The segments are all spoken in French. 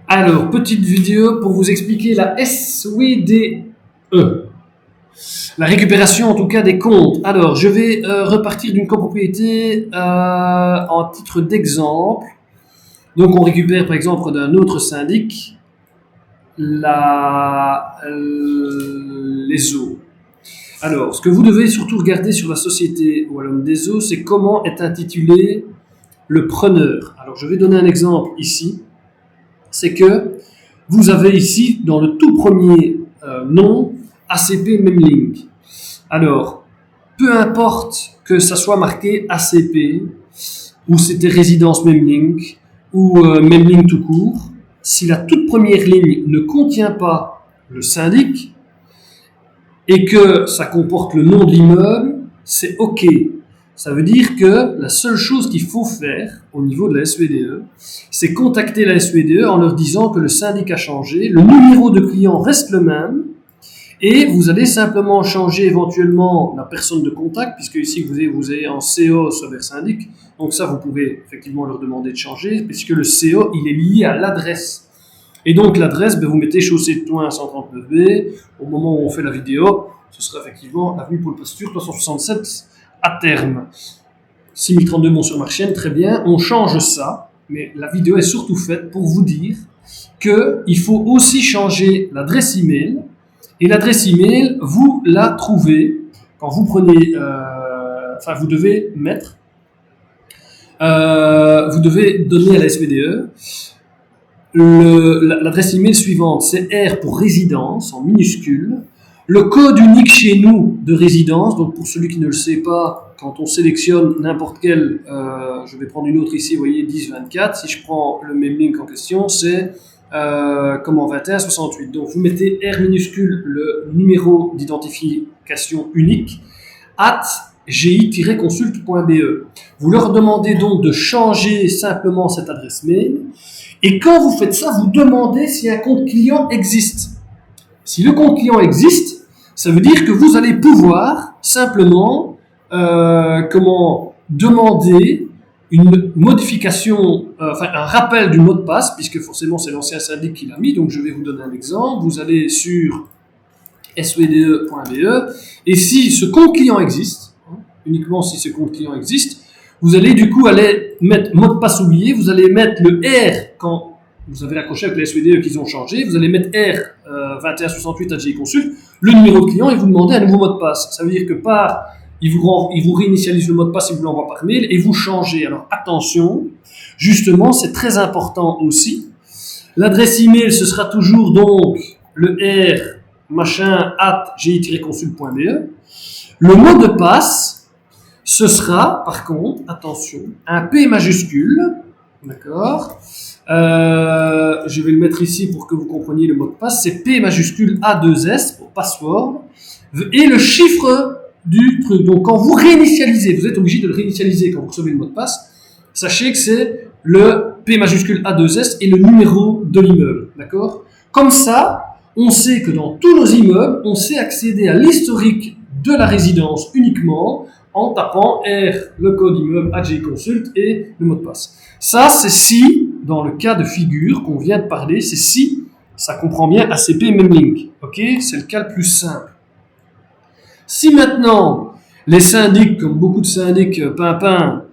Alors, petite vidéo pour vous expliquer la SWDE. La récupération, en tout cas, des comptes. Alors, je vais repartir d'une copropriété en titre d'exemple. Donc, on récupère, par exemple, d'un autre syndic les eaux. Alors, ce que vous devez surtout regarder sur la société Wallonne des eaux, c'est comment est intitulé le preneur. Alors, je vais donner un exemple ici. C'est que vous avez ici, dans le tout premier nom, ACP Memlink. Alors, peu importe que ça soit marqué ACP, ou c'était résidence Memlink, ou Memlink tout court, si la toute première ligne ne contient pas le syndic, et que ça comporte le nom de l'immeuble, c'est OK. Ça veut dire que la seule chose qu'il faut faire au niveau de la SWDE, c'est contacter la SWDE en leur disant que le syndic a changé, le numéro de client reste le même, et vous allez simplement changer éventuellement la personne de contact, puisque ici vous avez en CO sur syndic, donc ça vous pouvez effectivement leur demander de changer, puisque le CO il est lié à l'adresse. Et donc l'adresse, vous mettez Chaussée de Thouin 139B, au moment où on fait la vidéo, ce sera effectivement avenue Paul Pasture 367 à terme. 6032 Mont-sur-Marchienne, très bien, on change ça, mais la vidéo est surtout faite pour vous dire qu'il faut aussi changer l'adresse email, et l'adresse email, vous la trouvez quand vous prenez, vous devez mettre, vous devez donner à la SWDE l'adresse email suivante, c'est R pour résidence en minuscule, le code unique chez nous de résidence. Donc pour celui qui ne le sait pas, quand on sélectionne n'importe quel, je vais prendre une autre ici, vous voyez 1024, si je prends le même link en question, c'est 2168. Donc vous mettez R minuscule, le numéro d'identification unique, @gi-consult.be. Vous leur demandez donc de changer simplement cette adresse mail. Et quand vous faites ça, vous demandez si un compte client existe. Si le compte client existe, ça veut dire que vous allez pouvoir simplement demander une modification, un rappel du mot de passe, puisque forcément c'est l'ancien syndic qui l'a mis. Donc je vais vous donner un exemple. Vous allez sur swde.be et si ce compte client existe, uniquement si ce compte client existe, vous allez du coup aller mettre mot de passe oublié, vous allez mettre le R quand vous avez accroché avec la SWDE qu'ils ont changé, vous allez mettre R 2168 @gi-consult, le numéro de client et vous demandez un nouveau mot de passe. Ça veut dire que il vous réinitialise le mot de passe, il vous l'envoie par mail et vous changez. Alors attention, justement, c'est très important aussi. L'adresse email, ce sera toujours donc le R @gi-consult.be. Le mot de passe, ce sera, par contre, attention, un P majuscule, d'accord, je vais le mettre ici pour que vous compreniez le mot de passe, c'est P majuscule A2S pour password, et le chiffre du truc. Donc quand vous réinitialisez, vous êtes obligé de le réinitialiser quand vous recevez le mot de passe, sachez que c'est le P majuscule A2S et le numéro de l'immeuble, d'accord. Comme ça, on sait que dans tous nos immeubles, on sait accéder à l'historique de la résidence uniquement en tapant R, le code immeuble @gi-consult et le mot de passe. Ça, c'est si, dans le cas de figure qu'on vient de parler, c'est si ça comprend bien ACP Memlink. Ok, c'est le cas le plus simple. Si maintenant, les syndics, comme beaucoup de syndics pimpins,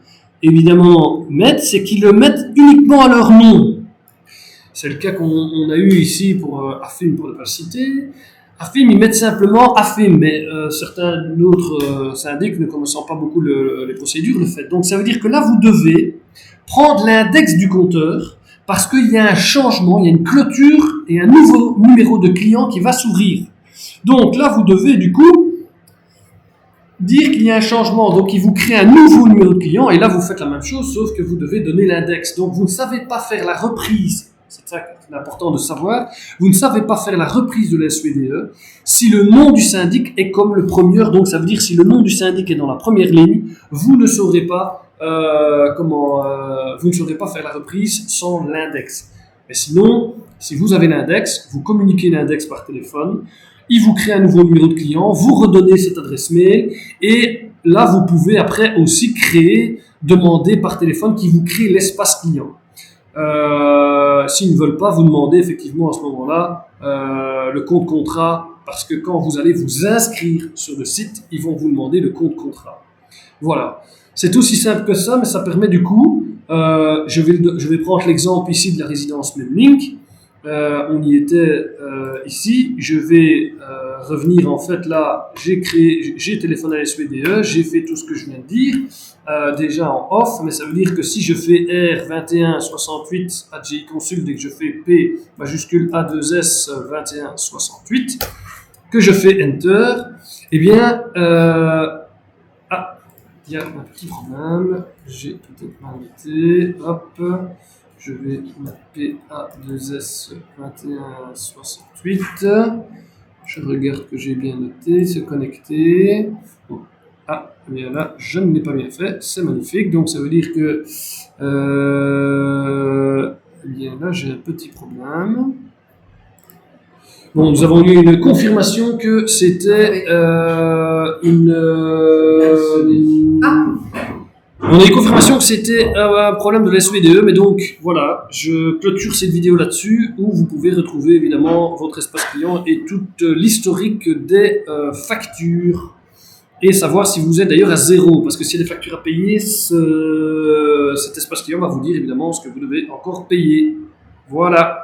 évidemment, mettent, c'est qu'ils le mettent uniquement à leur nom. C'est le cas qu'on a eu ici pour AFIM, pour ne pas le citer. AFIM, ils mettent simplement AFIM, mais certains autres syndics, ne connaissant pas beaucoup les procédures, le font. Donc ça veut dire que là, vous devez prendre l'index du compteur parce qu'il y a un changement, il y a une clôture et un nouveau numéro de client qui va s'ouvrir. Donc là, vous devez du coup dire qu'il y a un changement, donc il vous crée un nouveau numéro de client et là, vous faites la même chose, sauf que vous devez donner l'index. Donc vous ne savez pas faire la reprise. C'est ça qui est important de savoir. Vous ne savez pas faire la reprise de la SWDE si le nom du syndic est comme le premier. Donc ça veut dire si le nom du syndic est dans la première ligne, vous ne saurez pas vous ne saurez pas faire la reprise sans l'index. Mais sinon, si vous avez l'index, vous communiquez l'index par téléphone, il vous crée un nouveau numéro de client, vous redonnez cette adresse mail et là vous pouvez après aussi demander par téléphone qu'il vous crée l'espace client. s'ils ne veulent pas, vous demandez effectivement à ce moment-là le compte contrat, parce que quand vous allez vous inscrire sur le site, ils vont vous demander le compte contrat. Voilà. C'est aussi simple que ça, mais ça permet du coup, je vais prendre l'exemple ici de la résidence Memlink. On y était ici. Je vais revenir en fait là. J'ai téléphoné à la SWDE, j'ai fait tout ce que je viens de dire déjà en off, mais ça veut dire que si je fais R2168 à GI Consult et que je fais P majuscule A2S 2168, que je fais Enter, eh bien il y a un petit problème, j'ai peut-être mal noté, hop, je vais mettre PA2S 2168, je regarde que j'ai bien noté, se connecter, bon. Ah, bien là, je ne l'ai pas bien fait, c'est magnifique, donc ça veut dire que, bien là, j'ai un petit problème. Bon, nous avons eu une confirmation que c'était on a eu confirmation que c'était un problème de la SWDE, mais donc voilà, je clôture cette vidéo là-dessus où vous pouvez retrouver évidemment votre espace client et toute l'historique des factures et savoir si vous êtes d'ailleurs à zéro, parce que s'il y a des factures à payer, cet espace client va vous dire évidemment ce que vous devez encore payer. Voilà.